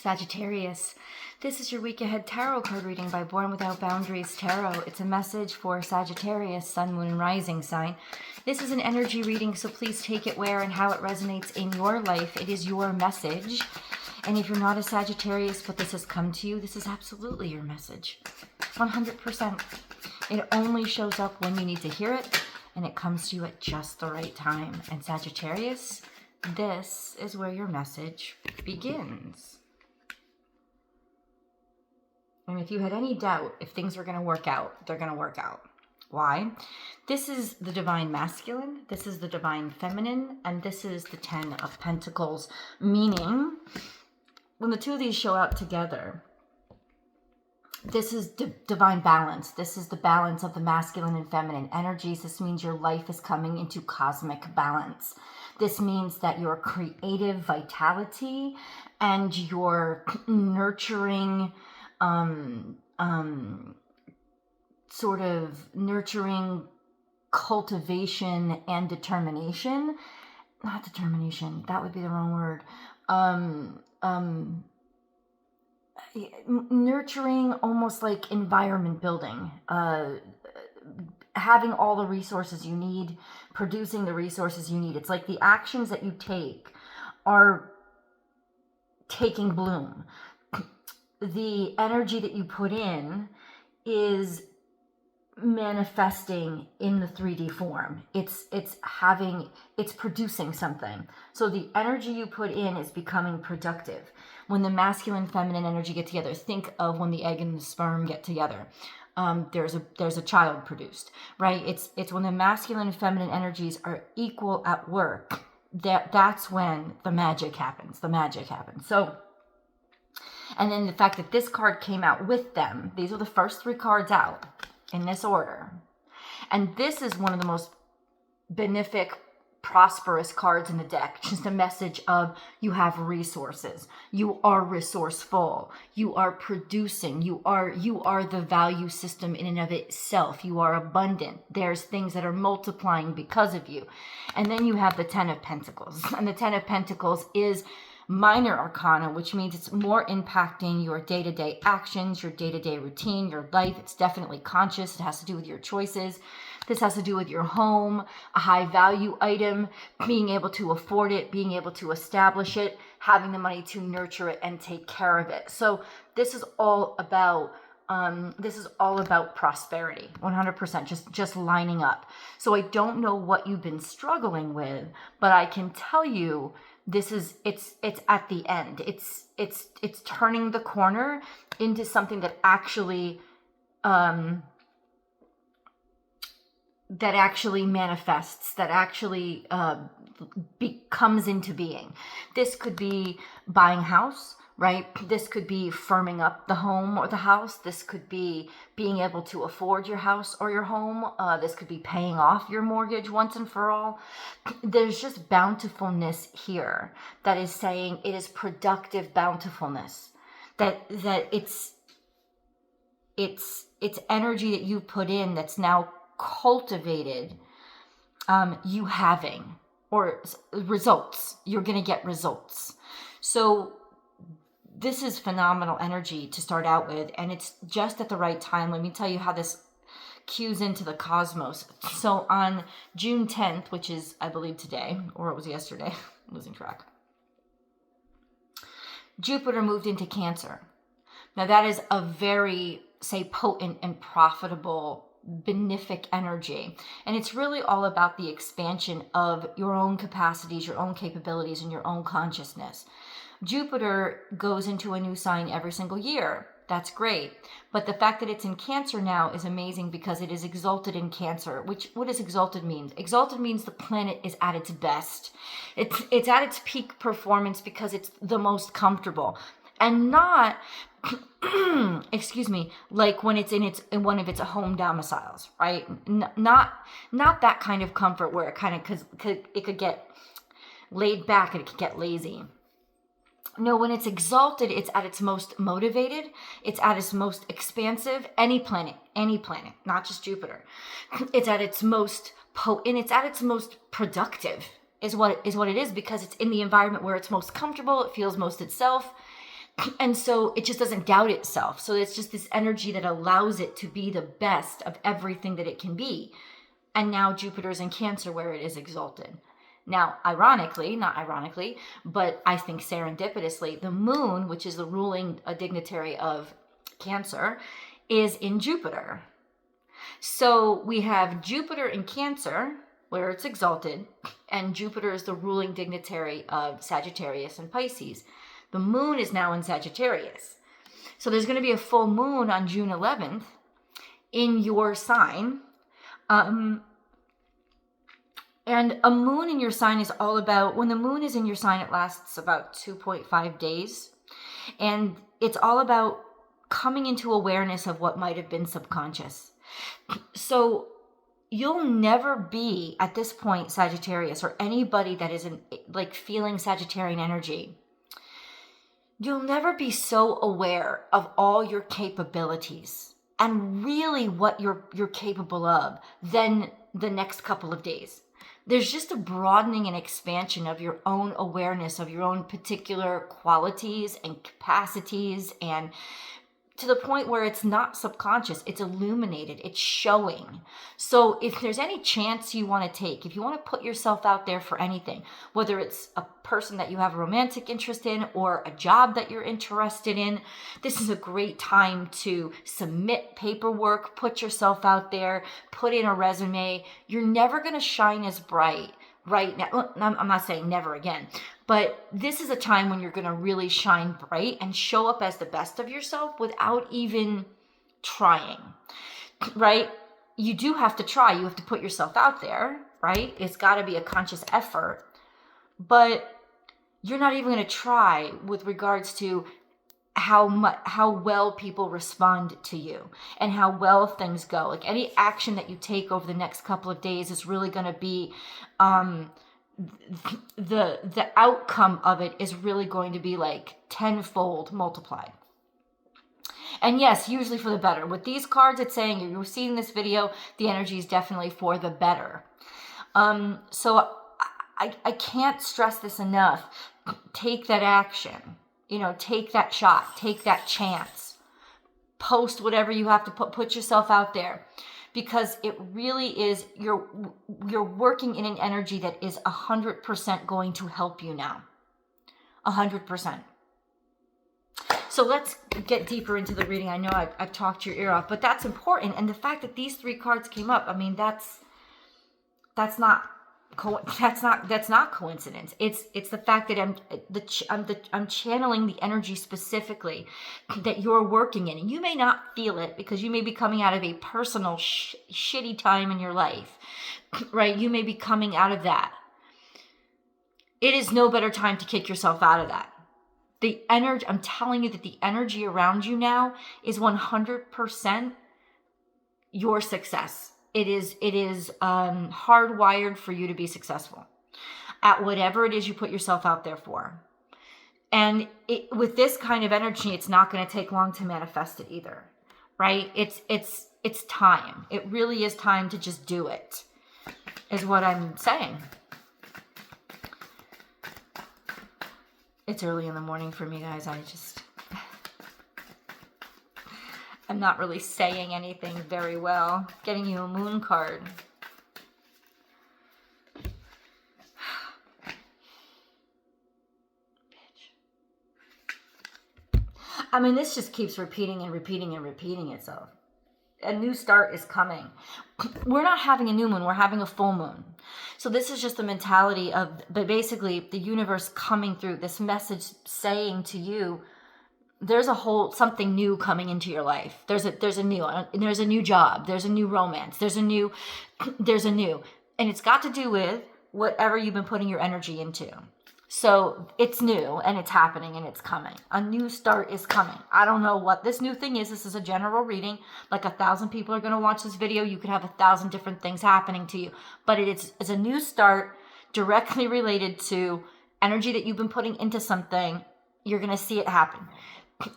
Sagittarius, this is your week ahead tarot card reading by Born Without Boundaries Tarot. It's a message for Sagittarius, Sun, Moon, and Rising sign. This is an energy reading, so please take it where and how it resonates in your life. It is your message. And if you're not a Sagittarius, but this has come to you, this is absolutely your message. 100%. It only shows up when you need to hear it, and it comes to you at just the right time. And Sagittarius, this is where your message begins. And if you had any doubt if things were going to work out, they're going to work out. Why? This is the divine masculine, this is the divine feminine, and this is the 10 of Pentacles, meaning when the two of these show up together, this is divine balance. This is the balance of the masculine and feminine energies. This means your life is coming into cosmic balance. This means that your creative vitality and your nurturing, sort of nurturing cultivation and determination, not determination, that would be the wrong word, nurturing, almost like environment building, having all the resources you need, producing the resources you need. It's like the actions that you take are taking bloom. The energy that you put in is manifesting in the 3D form. It's producing something. So the energy you put in is becoming productive. When the masculine feminine energy get together, think of when the egg and the sperm get together. There's a child produced, right? It's when the masculine and feminine energies are equal at work, that's when the magic happens. So, and then the fact that this card came out with them, these are the first 3 cards out in this order. And this is one of the most benefic, prosperous cards in the deck. Just a message of you have resources. You are resourceful. You are producing. You are the value system in and of itself. You are abundant. There's things that are multiplying because of you. And then you have the 10 of Pentacles. And the 10 of Pentacles is minor arcana, which means it's more impacting your day-to-day actions, your day-to-day routine, your life. It's definitely conscious. It has to do with your choices. This has to do with your home, a high value item, being able to afford it, being able to establish it, having the money to nurture it and take care of it. So this is all about prosperity, 100%, just lining up. So I don't know what you've been struggling with, but I can tell you it's at the end. It's turning the corner into something that actually manifests, that actually comes into being. This could be buying a house, right? This could be firming up the home or the house. This could be being able to afford your house or your home. This could be paying off your mortgage once and for all. There's just bountifulness here that is saying it is productive bountifulness. That it's energy that you put in that's now cultivated, you having, or results. You're going to get results. So this is phenomenal energy to start out with, and it's just at the right time. Let me tell you how this cues into the cosmos. So on June 10th, which is, I believe, today, or it was yesterday, I'm losing track, Jupiter moved into Cancer. Now that is a very, potent and profitable, benefic energy. And it's really all about the expansion of your own capacities, your own capabilities, and your own consciousness. Jupiter goes into a new sign every single year. That's great. But the fact that it's in Cancer now is amazing because it is exalted in Cancer. What does exalted mean? Exalted means the planet is at its best. It's at its peak performance because it's the most comfortable. And not, like when it's in one of its home domiciles, right? Not that kind of comfort where it could get laid back and it could get lazy. No, when it's exalted, it's at its most motivated. It's at its most expansive. Any planet, not just Jupiter. It's at its most potent. It's at its most productive. Is what it is because it's in the environment where it's most comfortable. It feels most itself. And so it just doesn't doubt itself. So it's just this energy that allows it to be the best of everything that it can be. And now Jupiter's in Cancer where it is exalted. Now, ironically, not ironically, but I think serendipitously, the moon, which is the ruling dignitary of Cancer, is in Jupiter. So we have Jupiter in Cancer, where it's exalted, and Jupiter is the ruling dignitary of Sagittarius and Pisces. The moon is now in Sagittarius. So there's going to be a full moon on June 11th in your sign. And a moon in your sign is all about, when the moon is in your sign, it lasts about 2.5 days. And it's all about coming into awareness of what might have been subconscious. So you'll never be, at this point, Sagittarius, or anybody that is like feeling Sagittarian energy, you'll never be so aware of all your capabilities and really what you're capable of than the next couple of days. There's just a broadening and expansion of your own awareness of your own particular qualities and capacities, and to the point where it's not subconscious, it's illuminated, it's showing. So if there's any chance you want to take, if you want to put yourself out there for anything, whether it's a person that you have a romantic interest in or a job that you're interested in, this is a great time to submit paperwork, put yourself out there, put in a resume. You're never going to shine as bright right now. I'm not saying never again, but this is a time when you're going to really shine bright and show up as the best of yourself without even trying, right? You do have to try. You have to put yourself out there, right? It's got to be a conscious effort, but you're not even going to try with regards to how well people respond to you and how well things go. Like any action that you take over the next couple of days is really going to be, the outcome of it is really going to be like tenfold multiplied. And yes, usually for the better. With these cards, it's saying you're seeing this video, the energy is definitely for the better. So I can't stress this enough. Take that action. Take that shot, take that chance, post whatever you have to put yourself out there, because it really is, you're working in an energy that is 100% going to help you now. 100%. So let's get deeper into the reading. I know I've talked your ear off, but that's important. And the fact that these three cards came up, I mean, that's not coincidence. It's the fact that I'm channeling the energy specifically that you're working in. And you may not feel it because you may be coming out of a personal shitty time in your life, right? You may be coming out of that. It is no better time to kick yourself out of that. The energy, I'm telling you that the energy around you now is 100% your success. It is hardwired for you to be successful at whatever it is you put yourself out there for. And with this kind of energy, it's not going to take long to manifest it either, right? It's time. It really is time to just do it, is what I'm saying. It's early in the morning for me, guys. I'm not really saying anything very well. Getting you a moon card. I mean, this just keeps repeating and repeating and repeating itself. A new start is coming. We're not having a new moon. We're having a full moon. So this is just the mentality of, but basically the universe coming through, this message saying to you, there's something new coming into your life. There's a new job. There's a new romance. There's a new, and it's got to do with whatever you've been putting your energy into. So it's new and it's happening and it's coming. A new start is coming. I don't know what this new thing is. This is a general reading. Like 1,000 people are going to watch this video. You could have 1,000 different things happening to you, but it's a new start directly related to energy that you've been putting into something. You're going to see it happen.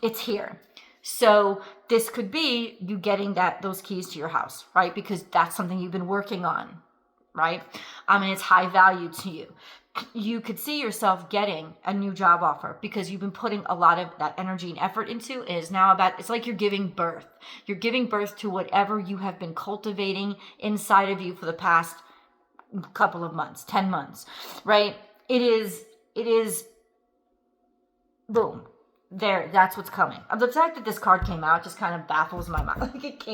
It's here. So this could be you getting those keys to your house, right? Because that's something you've been working on, right? I mean, it's high value to you. you could see yourself getting a new job offer because you've been putting a lot of that energy and effort into. It is now about, it's like you're giving birth. You're giving birth to whatever you have been cultivating inside of you for the past couple of months, 10 months, right? It is, boom, there, that's what's coming. The fact that this card came out just kind of baffles my mind. Like,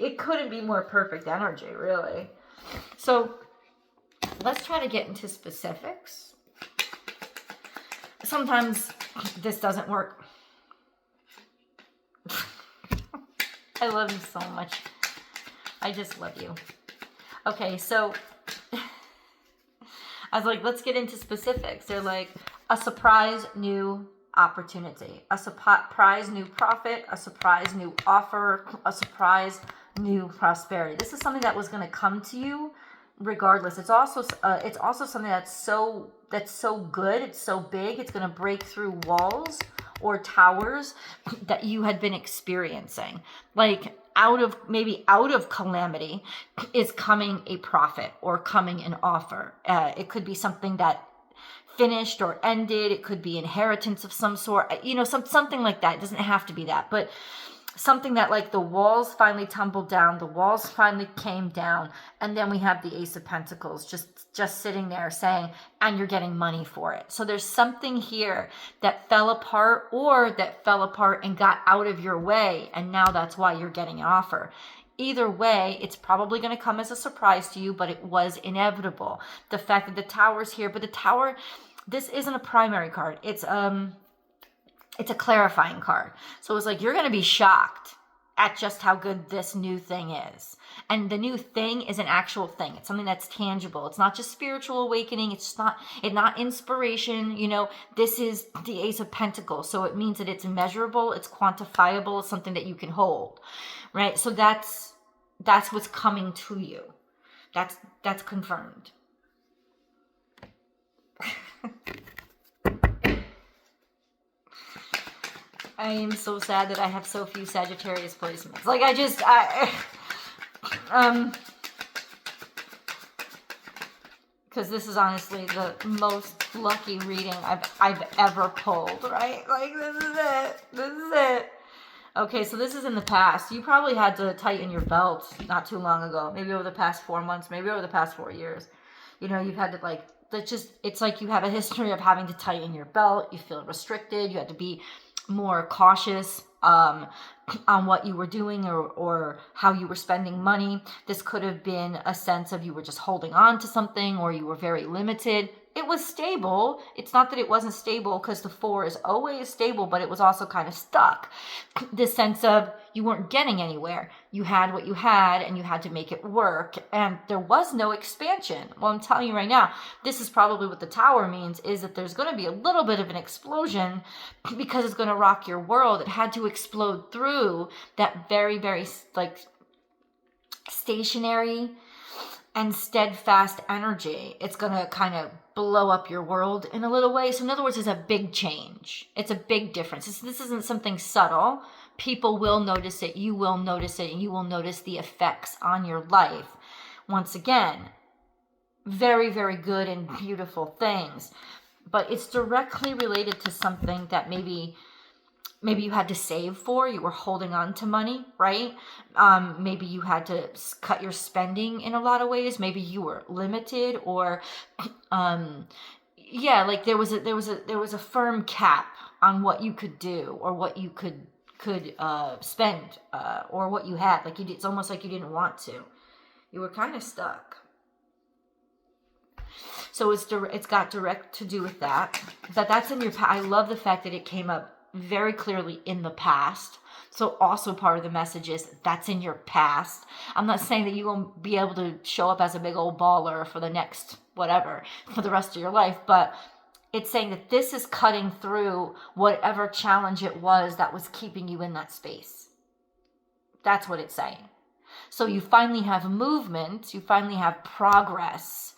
it couldn't be more perfect energy, really. So let's try to get into specifics. Sometimes this doesn't work. I love you so much. I just love you. Okay, so I was like, let's get into specifics. They're like a surprise new opportunity, a surprise new profit, a surprise new offer, a surprise new prosperity. This is something that was going to come to you regardless. It's also something that's so good, it's so big, it's going to break through walls or towers that you had been experiencing. Like out of calamity is coming a profit or coming an offer. It could be something that finished or ended. It could be inheritance of some sort, something like that. It doesn't have to be that, but something that like the walls finally tumbled down, the walls finally came down, and then we have the Ace of Pentacles just sitting there saying, and you're getting money for it. So there's something here that fell apart and got out of your way, and now that's why you're getting an offer. Either way, it's probably going to come as a surprise to you, but it was inevitable. The fact that the Tower's here, but the Tower, this isn't a primary card. It's a clarifying card. So it's like, you're going to be shocked at just how good this new thing is. And the new thing is an actual thing. It's something that's tangible. It's not just spiritual awakening. It's not inspiration. This is the Ace of Pentacles. So it means that it's measurable. It's quantifiable. It's something that you can hold, right? So that's what's coming to you. That's confirmed. I am so sad that I have so few Sagittarius placements. Like, because this is honestly the most lucky reading I've ever pulled, right? Like, this is it. Okay, so this is in the past. You probably had to tighten your belt not too long ago, maybe over the past 4 months, maybe over the past 4 years. You've had to it's like you have a history of having to tighten your belt. You feel restricted. You had to be more cautious on what you were doing or how you were spending money. This could have been a sense of you were just holding on to something, or you were very limited. It was stable. It's not that it wasn't stable, because the 4 is always stable, but it was also kind of stuck. This sense of you weren't getting anywhere. You had what you had, and you had to make it work, and there was no expansion. Well, I'm telling you right now, this is probably what the Tower means, is that there's going to be a little bit of an explosion, because it's going to rock your world. It had to explode through that very, very stationary and steadfast energy. It's going to kind of blow up your world in a little way. So in other words, it's a big change. It's a big difference. This isn't something subtle. People will notice it. You will notice it. And you will notice the effects on your life. Once again, very, very good and beautiful things. But it's directly related to something that maybe you had to save for. You were holding on to money, right? Maybe you had to cut your spending in a lot of ways. Maybe you were limited, or like there was a firm cap on what you could do, or what you could spend, or what you had. Like it's almost like you didn't want to. You were kind of stuck. So it's got direct to do with that. That's in your. I love the fact that it came up very clearly in the past. So also part of the message is that's in your past. I'm not saying that you won't be able to show up as a big old baller for the next whatever for the rest of your life, but it's saying that this is cutting through whatever challenge it was that was keeping you in that space. That's what it's saying. So you finally have movement, you finally have progress,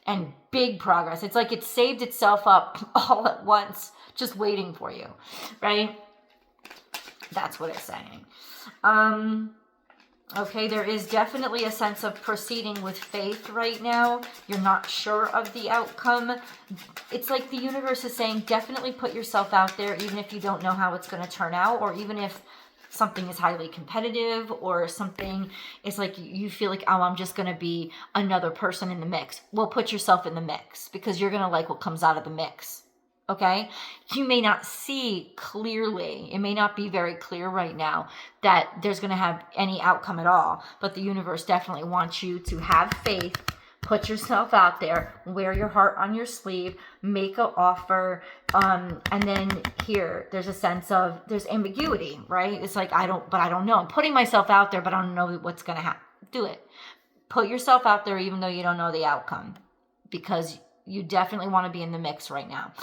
and big progress. It's like it saved itself up all at once, just waiting for you, right? That's what it's saying. Okay, there is definitely a sense of proceeding with faith right now. You're not sure of the outcome. It's like the universe is saying, definitely put yourself out there, even if you don't know how it's going to turn out, or even if something is highly competitive, or something is like you feel like, oh, I'm just going to be another person in the mix. Well, put yourself in the mix, because you're going to like what comes out of the mix. Okay, you may not see clearly, it may not be very clear right now that there's going to have any outcome at all, but the universe definitely wants you to have faith, put yourself out there, wear your heart on your sleeve, make an offer, and then here, there's a sense of, there's ambiguity, right? It's like, I don't know. I'm putting myself out there, but I don't know what's going to happen. Do it. Put yourself out there even though you don't know the outcome, because you definitely want to be in the mix right now.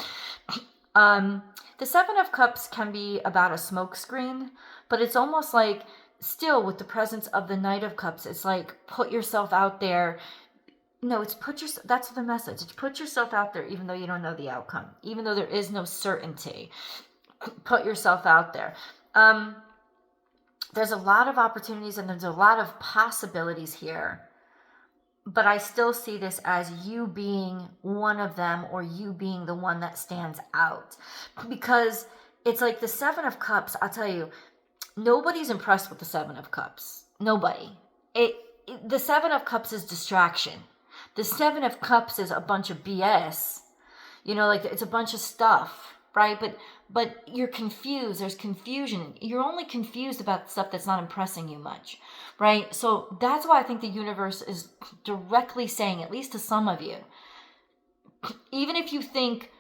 The Seven of Cups can be about a smoke screen, but it's almost like still with the presence of the Knight of Cups, it's like put yourself out there. No, it's that's the message. It's put yourself out there even though you don't know the outcome, even though there is no certainty. Put yourself out there. There's a lot of opportunities and there's a lot of possibilities here. But I still see this as you being one of them, or you being the one that stands out. Because it's like the Seven of Cups, I'll tell you, nobody's impressed with the Seven of Cups. Nobody. The Seven of Cups is distraction. The Seven of Cups is a bunch of BS. You know, like it's a bunch of stuff, right? But you're confused. There's confusion. You're only confused about stuff that's not impressing you much, right? So that's why I think the universe is directly saying, at least to some of you, even if you think,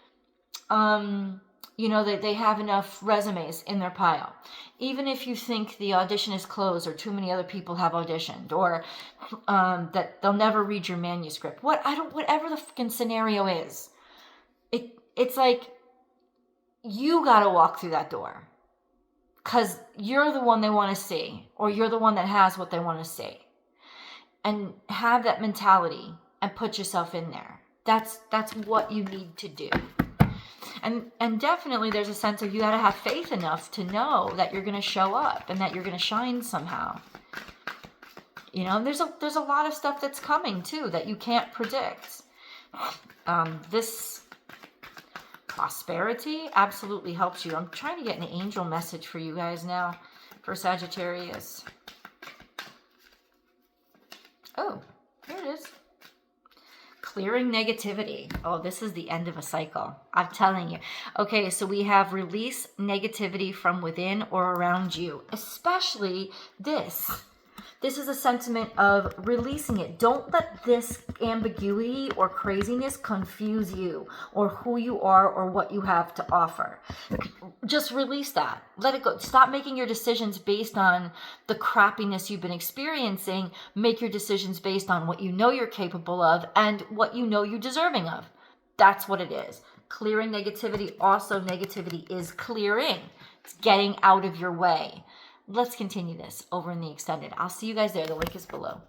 that they have enough resumes in their pile, even if you think the audition is closed or too many other people have auditioned, or that they'll never read your manuscript, whatever the fucking scenario is, it's like, you got to walk through that door because you're the one they want to see, or you're the one that has what they want to see, and have that mentality and put yourself in there. That's what you need to do. And definitely there's a sense of you got to have faith enough to know that you're going to show up and that you're going to shine somehow. There's a lot of stuff that's coming too that you can't predict. This prosperity absolutely helps you. I'm trying to get an angel message for you guys now for Sagittarius. Oh, here it is. Clearing negativity. Oh, this is the end of a cycle. I'm telling you. Okay, so we have release negativity from within or around you, especially this. This is a sentiment of releasing it. Don't let this ambiguity or craziness confuse you or who you are or what you have to offer. Just release that. Let it go. Stop making your decisions based on the crappiness you've been experiencing. Make your decisions based on what you know you're capable of and what you know you're deserving of. That's what it is. Clearing negativity. Also, negativity is clearing. It's getting out of your way. Let's continue this over in the extended. I'll see you guys there. The link is below.